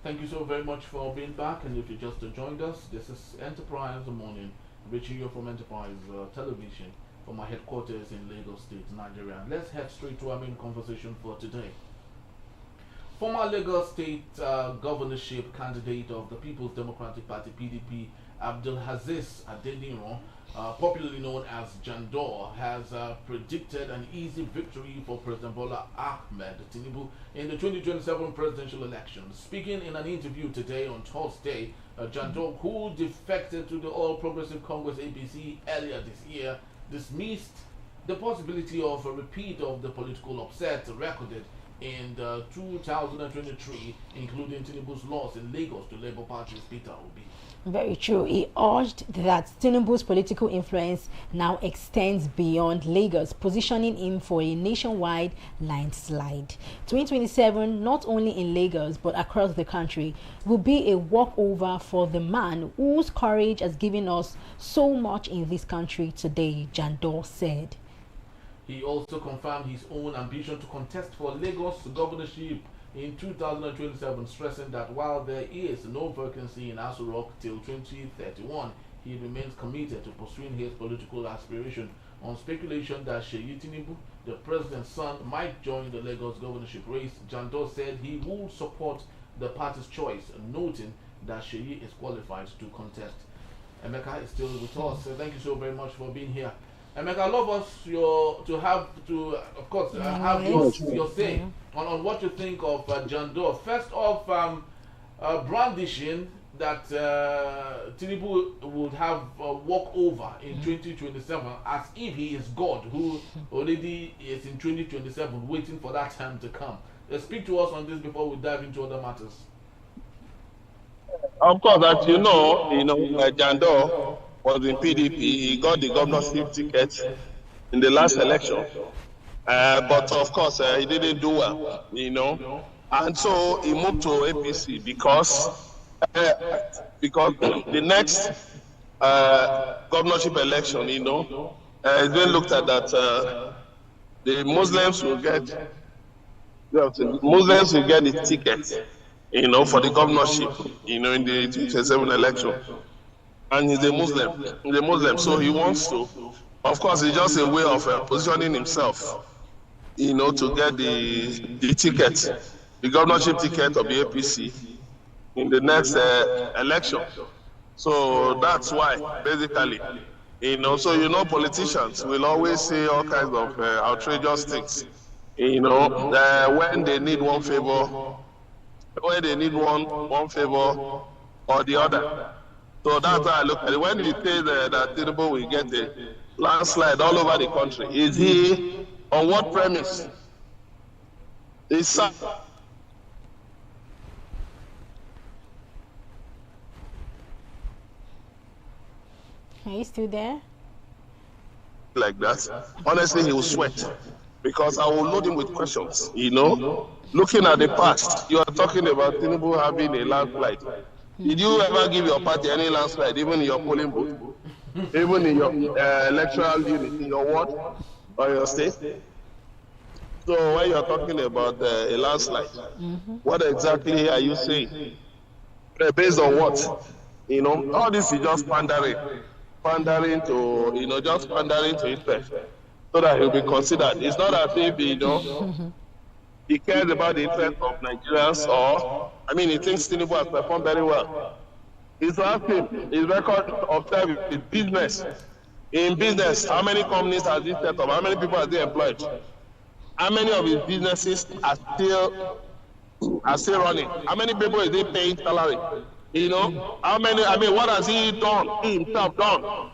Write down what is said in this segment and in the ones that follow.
Thank you so very much for being back. And if you just joined us, this is Enterprise Morning, reaching you from Enterprise Television from our headquarters in Lagos State, Nigeria. Let's head straight to our main conversation for today. Former Lagos State governorship candidate of the People's Democratic Party (PDP), Abdul-Azeez Adediran, popularly known as Jandor, has predicted an easy victory for President Bola Tinubu in the 2027 presidential election. Speaking in an interview today on Thursday, Jandor, who defected to the All Progressive Congress (APC) earlier this year, dismissed the possibility of a repeat of the political upset recorded in the 2023, including Tinubu's loss in Lagos to Labour Party's Peter Obi. Very true. He urged that Tinubu's political influence now extends beyond Lagos, positioning him for a nationwide landslide. 2027, not only in Lagos but across the country, will be a walkover for the man whose courage has given us so much in this country today, Jandor said. He also confirmed his own ambition to contest for Lagos governorship in 2027, stressing that while there is no vacancy in Aso Rock till 2031, he remains committed to pursuing his political aspiration. On speculation that Seyi Tinubu, the president's son, might join the Lagos governorship race, Jandor said he would support the party's choice, noting that Seyi is qualified to contest. Emeka is still with us, so thank you so very much for being here. Emeka, I love us of course, have your say on what you think of Jandor. First off, brandishing that Tinubu would have a walkover in 2027 as if he is God who already is in 2027 waiting for that time to come. Speak to us on this before we dive into other matters. Of course, that Jandor was in PDP. He got the governorship ticket in the last election. But of course, he didn't do well, And so he moved to APC because the next governorship election, it's been looked at that the Muslims will get the ticket, for the governorship, in the 2027 election. And he's a Muslim, so he wants to. Of course, it's just a way of positioning himself, to get the ticket, the governorship ticket of the APC in the next election. So that's why, basically, so politicians will always say all kinds of outrageous things, when they need one favor, or the other. So that's how I look at it. When he says that Tinubu will get a landslide all over the country, is he on what premise? Are you still there? Like that. Honestly, he will sweat because I will load him with questions. Looking at the past, you are talking about Tinubu having a landslide. Did you ever give your party any landslide, even in your polling booth, even in your electoral unit, in your ward or your state? So when you're talking about a landslide, what exactly are you saying? Based on what? All this is just pandering to, just pandering to interest, so that he'll be considered. It's not as if, he cares about the interest of Nigerians, he thinks Tinubu has performed very well. He's asked him his record of service, his business. In business, how many companies has he set up? How many people has he employed? How many of his businesses are still running? How many people is he paying salary? How many? What has he himself done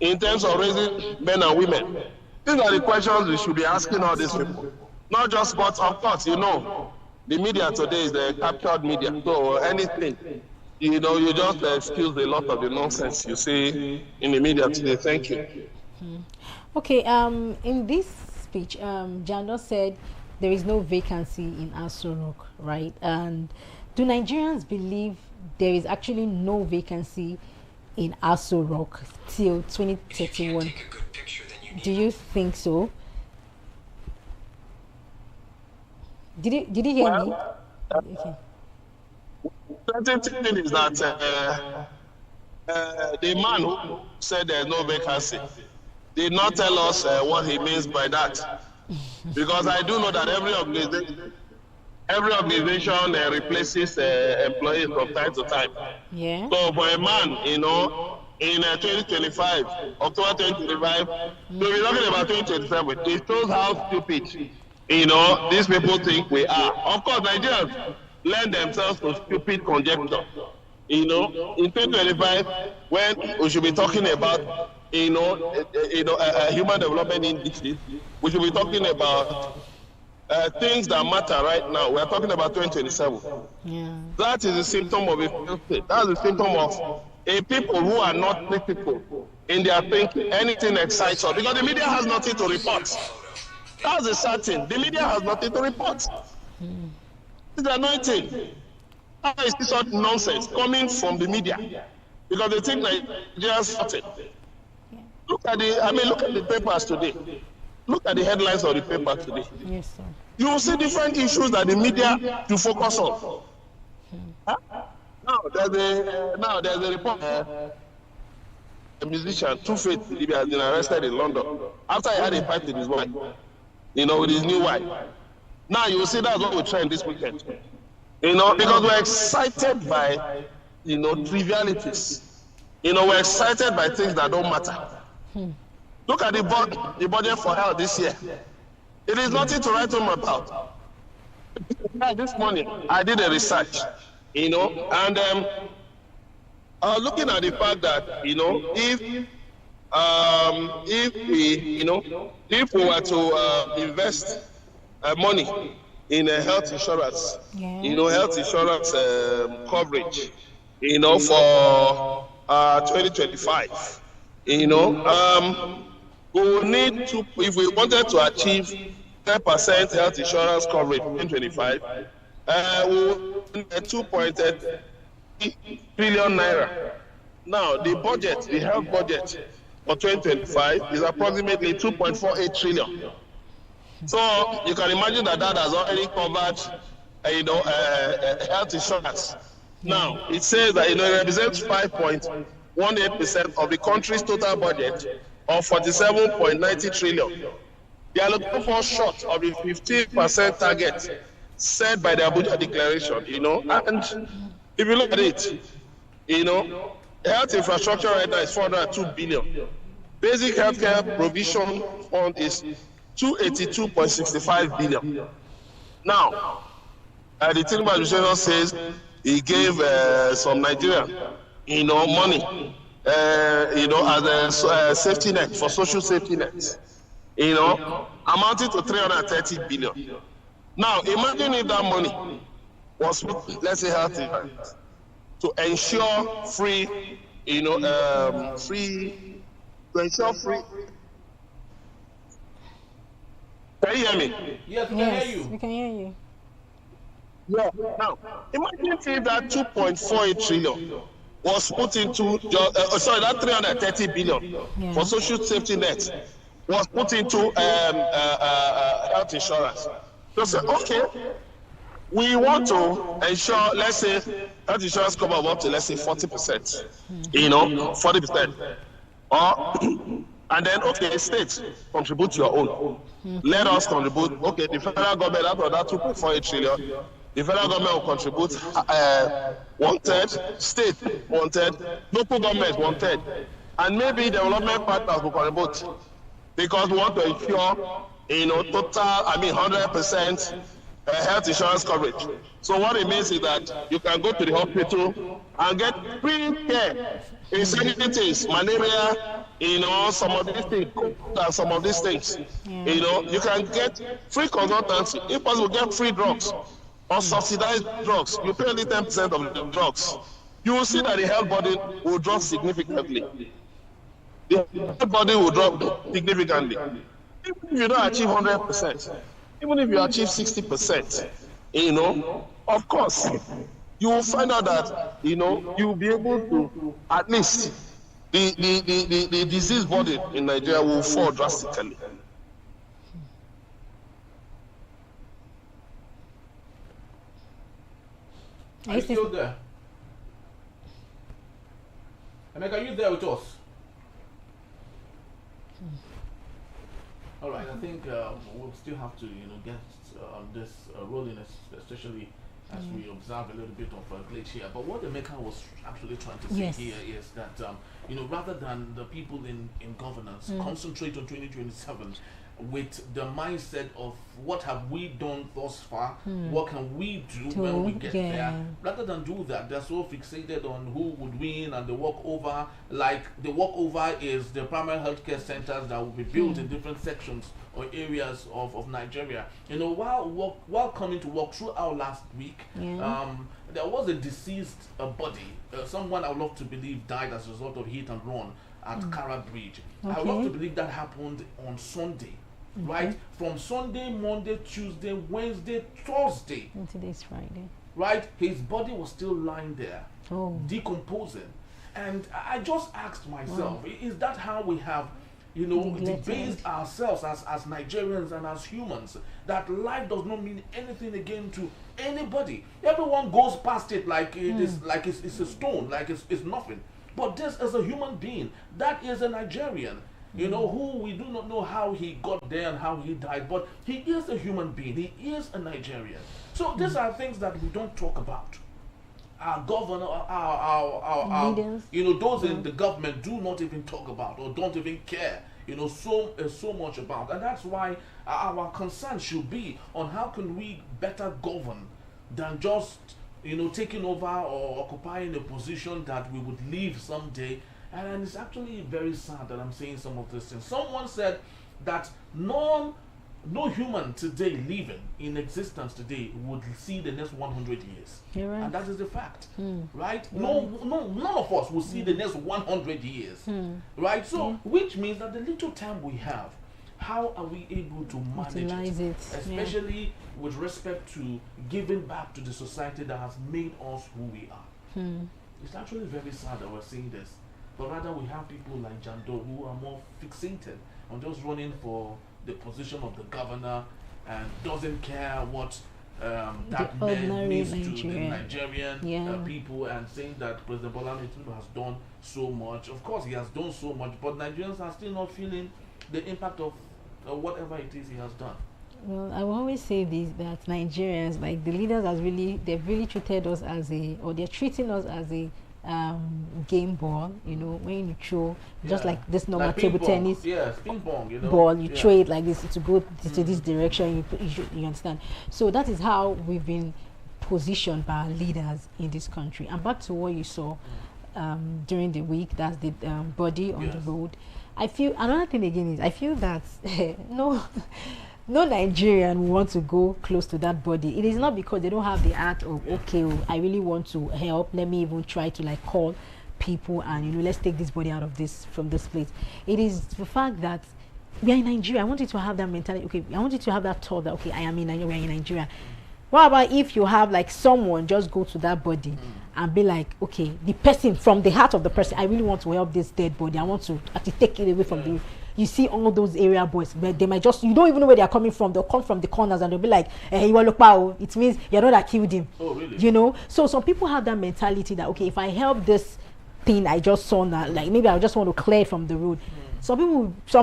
in terms of raising men and women? These are the questions we should be asking all these people. Not just, but of course, the media today is the captured media. So anything, you just excuse a lot of the nonsense you see in the media today. Thank you. Okay, in this speech, Jandor said there is no vacancy in Aso Rock, right? And do Nigerians believe there is actually no vacancy in Aso Rock till 2031? Do you think so? Did you hear me? Okay. The thing is that the man who said there's no vacancy did not tell us what he means by that. Because I do know that every organization replaces employees from time to time. Yeah. So for a man, in 2025, October 2025, we'll be talking about 2027. It shows how stupid, these people think we are. Of course, Nigerians lend themselves to stupid conjecture. In 2025, when we should be talking about, human development indices, we should be talking about things that matter right now. We are talking about 2027. Yeah. That is a symptom of a failed state. That's a symptom of a people who are not critical in their thinking. Anything excites us because the media has nothing to report. That's a certain. The media has nothing to report. It's anointing. How is this sort of nonsense coming from the media? Because they think Nigerians sorted. Look at the papers today. Look at the headlines of the papers today. Yes, sir. You will see different issues that the media to focus on. Huh? Now there's a report. A musician, Two-Face, has been arrested in London after he had a fight with his wife. With his new wife. Now you will see that's what we trend this weekend. Because we're excited by, trivialities. We're excited by things that don't matter. Look at the budget for health this year. It is nothing to write home about. This morning, I did a research, and looking at the fact that, if we were to invest money in health insurance, health insurance coverage, for 2025, we will need to, if we wanted to achieve 10% health insurance coverage in 2025, we will need 2.3 trillion naira. Now, the health budget for 2025 is approximately 2.48 trillion. So you can imagine that has already covered, health insurance. Now, it says that it represents 5.18% of the country's total budget of 47.90 trillion. They are looking for short of the 15% target set by the Abuja Declaration, and if you look at it, health infrastructure right now is 402 billion. Basic healthcare provision fund is 282.65 billion. Now, the Tinubu administration says he gave some Nigerian, money, as a safety net, for social safety nets, amounting to 330 billion. Now, imagine if that money was, let's say, health insurance, to ensure free. Can you hear me? Yes, we can hear you. We can hear you. Yeah. Now, imagine if that 2.48 trillion was put into, that 330 billion for social safety nets was put into health insurance. So say, okay, we want to ensure, let's say, health insurance cover up to, let's say, 40%, 40%. And then, okay, states contribute your own. Let us contribute. Okay, the federal government, out of that 2.48 trillion, the federal government will contribute 1/3, state 1/3, local government 1/3, and maybe development partners will contribute, because we want to ensure, total, 100% health insurance coverage. So what it means is that you can go to the hospital and get free care in certain things, malaria, some of these things, and some of these things. You can get free consultancy. If possible, get free drugs or subsidized drugs. You pay only 10% of the drugs. You will see that the health body will drop significantly. The health body will drop significantly. Even if you don't achieve 100%, even if you achieve 60%, of course, you will find out that, you will be able to, at least, the disease burden in Nigeria will fall drastically. Are you still there? Emeka, are you there with us? All right, I think we'll still have to, get this rolling, especially as we observe a little bit of a glitch here. But what Emeka was actually trying to say here is that, rather than the people in governance concentrate on 2027 with the mindset of what have we done thus far, what can we do when we get there, rather than do that, they're so fixated on who would win and the walkover. Like the walkover is the primary healthcare centers that will be built in different sections or areas of Nigeria. While coming to work throughout last week, there was a deceased body. Someone I would love to believe died as a result of hit and run at Kara Bridge. I would love to believe that happened on Sunday. Right? From Sunday, Monday, Tuesday, Wednesday, Thursday. And today's Friday. Right? His body was still lying there, decomposing. And I just asked myself, is that how we have, debased ourselves as Nigerians and as humans? That life does not mean anything again to anybody. Everyone goes past it like it is, like it's a stone, like it's nothing. But this is a human being. That is a Nigerian. Who we do not know how he got there and how he died, but he is a human being. He is a Nigerian. So these are things that we don't talk about. Our governor, our leaders, those in the government do not even talk about or don't even care, so much about. And that's why our concern should be on how can we better govern than just, taking over or occupying a position that we would leave someday. And it's actually very sad that I'm saying some of these things. Someone said that no human today living in existence today would see the next 100 years. You're right. And that is the fact, right? No, none of us will see the next 100 years, right? So, which means that the little time we have, how are we able to manage it? Especially with respect to giving back to the society that has made us who we are. It's actually very sad that we're seeing this. But rather we have people like Jandor who are more fixated on just running for the position of the governor and doesn't care what that means to the Nigerian people, and saying that President Bola Tinubu has done so much. Of course he has done so much, but Nigerians are still not feeling the impact of whatever it is he has done. Well, I will always say this, that Nigerians, like the leaders, they've really treated us they're treating us as a game ball, when you throw, just like this normal like table tennis ping pong, ball, you throw it like this to go to this direction, you understand. So that is how we've been positioned by our leaders in this country. And back to what you saw during the week, that's the body on the road. I feel another thing again is I feel that no Nigerian will want to go close to that body. It is not because they don't have the art of, I really want to help, let me even try to call people and let's take this body out of from this place. It is the fact that we are in Nigeria. I want you to have that mentality. I want you to have that thought that I am in Nigeria, we are in Nigeria. What about if you have someone just go to that body and be like, the person, from the heart of the person, I really want to help this dead body. I want to actually take it away from the. You see all those area boys, but they might you don't even know where they are coming from. They'll come from the corners and they'll be like, hey, it means you're not that killed him. Oh, really? So some people have that mentality that, if I help this thing I just saw now, maybe I just want to clear it from the road. Some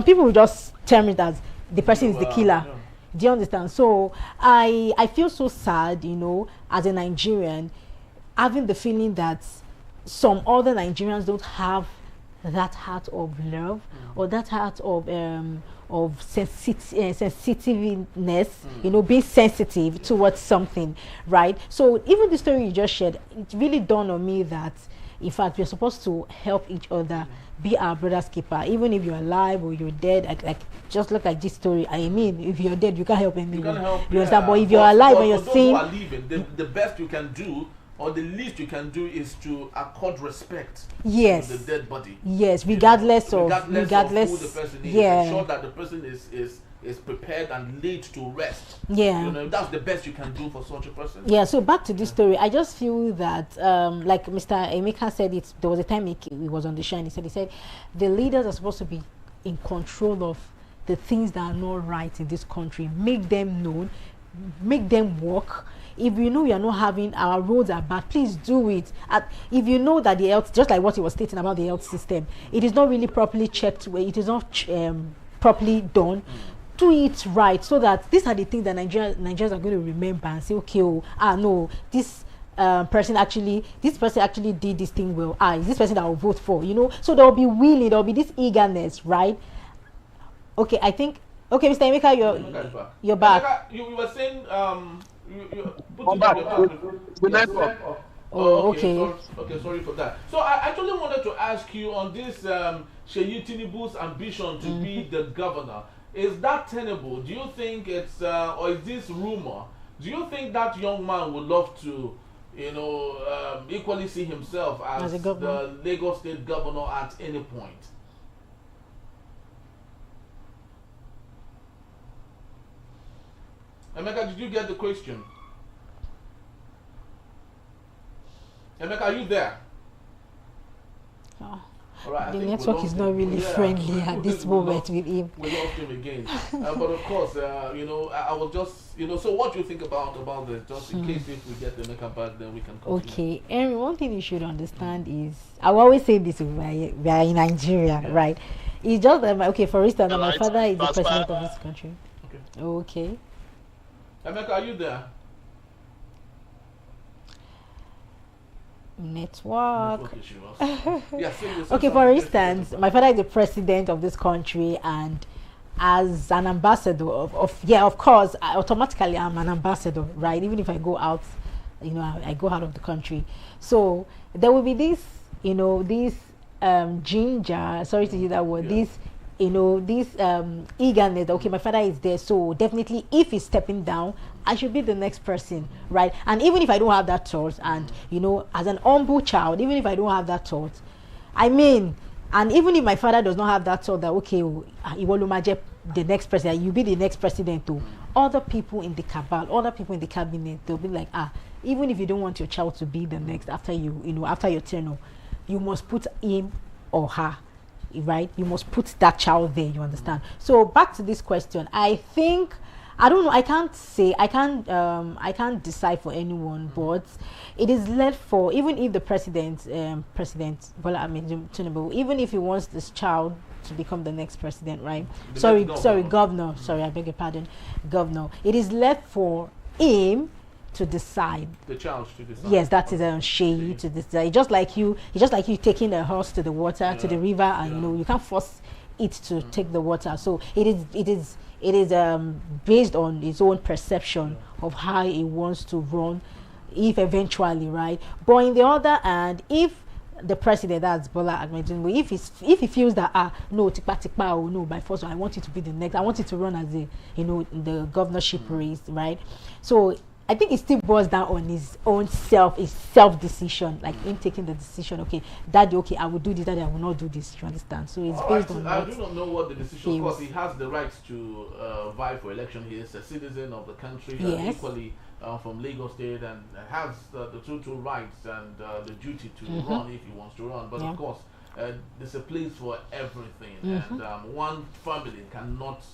people will just term it as the person is the killer. Yeah. Do you understand? So I feel so sad, as a Nigerian, having the feeling that some other Nigerians don't have that heart of love or that heart of sensitiveness, being sensitive towards something, right? So even the story you just shared, it really dawned on me that in fact we're supposed to help each other, be our brother's keeper, even if you're alive or you're dead. Just look at this story. I mean, if you're dead, you can't help anyone. You can't help. You understand? But if you're alive and you're seeing, those who are living, the best you can do, or the least you can do, is to accord respect to the dead body. Yes, regardless of who the person is. Ensure that the person is prepared and laid to rest. That's the best you can do for such a person. So back to this story, I just feel that like Mr. Emeka said, there was a time he was on the show and he said the leaders are supposed to be in control of the things that are not right in this country, make them known, make them work. if you know you are not having, our roads are bad, please do it. If you know that the health, just like what he was stating about the health system, it is not really properly checked, where it is not properly done, do it right, so that these are the things that Nigerians are going to remember and say, okay, no, this person actually did this thing well. Is this person that I will vote for? So there will be willing, there will be this eagerness, right? Okay, I think. Okay, Mr. Emeka, you're back. Emeka, you were saying I'm back. The network. Okay. Okay, sorry for that. So I actually wanted to ask you on this Seyi Tinubu's ambition to be the governor. Is that tenable? Do you think it's or is this rumor? Do you think that young man would love to, equally see himself as the Lagos State governor at any point? Emeka, did you get the question? Emeka, are you there? Oh. All right, The network is not really friendly at this moment with him. We lost him again. But of course, I was just, so what do you think about this? Just in case if we get the Emeka back, then we can continue. Okay, and one thing you should understand is, I will always say this, we are in Nigeria, right? It's just that, okay, for instance, my father is the president of this country. Okay. Emeka, are you there? Network. Yeah, okay, for instance, my father is the president of this country, and as an ambassador of course, automatically I'm an ambassador, right? Even if I go out, I go out of the country. So there will be this, ginger, sorry to use that word, this eagerness. Okay, my father is there, so definitely if he's stepping down, I should be the next person, right? And even if I don't have that thought, and as an humble child, even if I don't have that thought, and even if my father does not have that thought that, okay, Iwolumaje, the next president, you be the next president too, other people in the cabal, other people in the cabinet, they'll be like, even if you don't want your child to be the next after after your tenure, you must put him or her, right? You must put that child there, you understand? So back to this question, I think, I don't know, I can't decide for anyone, but it is left for, even if the President Bola Tinubu, even if he wants this child to become the next president, right? Governor, I beg your pardon, governor. It is left for him to decide. The child to decide. Yes, that is Seyi to decide. Just like you taking a horse to the water, to the river, and you can't force it to take the water. So it is based on his own perception of how he wants to run, if eventually, right? But on the other hand, if the president, that's Bola Tinubu, if he feels that no, by force, I want you to be the next, I want you to run as the governorship race, right? So I think it still boils down on his self decision, like him taking the decision. Okay, Daddy, okay, I will do this. Daddy, I will not do this. You understand? So it's based on. I do not know what the decision. Of course, he has the right to vie for election. He is a citizen of the country, equally from Lagos State, and has the total rights and the duty to run if he wants to run. But of course, there's a place for everything, and one family cannot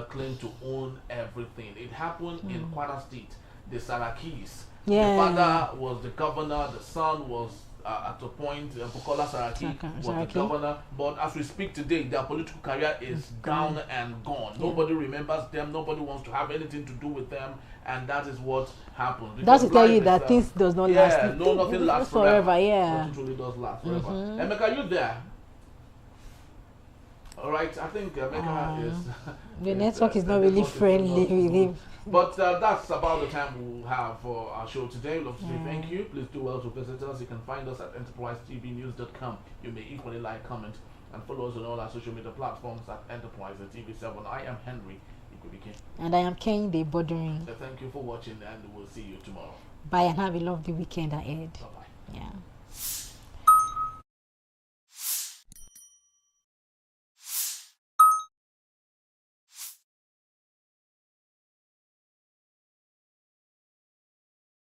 claim to own everything. It happened in Kwara State. The Sarakis. The father was the governor, the son was at a point, Bukola Saraki was the governor. But as we speak today, their political career is down and gone. Nobody remembers them, nobody wants to have anything to do with them, and that is what happened. That's to tell you that things does not last. No, nothing lasts forever. Yeah. It truly does last forever. Emeka, are you there? Alright, I think Emeka is... the network is not really friendly with him. But that's about the time we'll have for our show today. We'd love to say thank you. Please do well to visit us. You can find us at enterprisetvnews.com. You may equally like, comment, and follow us on all our social media platforms at Enterprise TV7. I am Henry Ikwebike. And I am Kehinde Bodering. Thank you for watching, and we'll see you tomorrow. Bye, and have a lovely weekend ahead. Bye-bye. Yeah.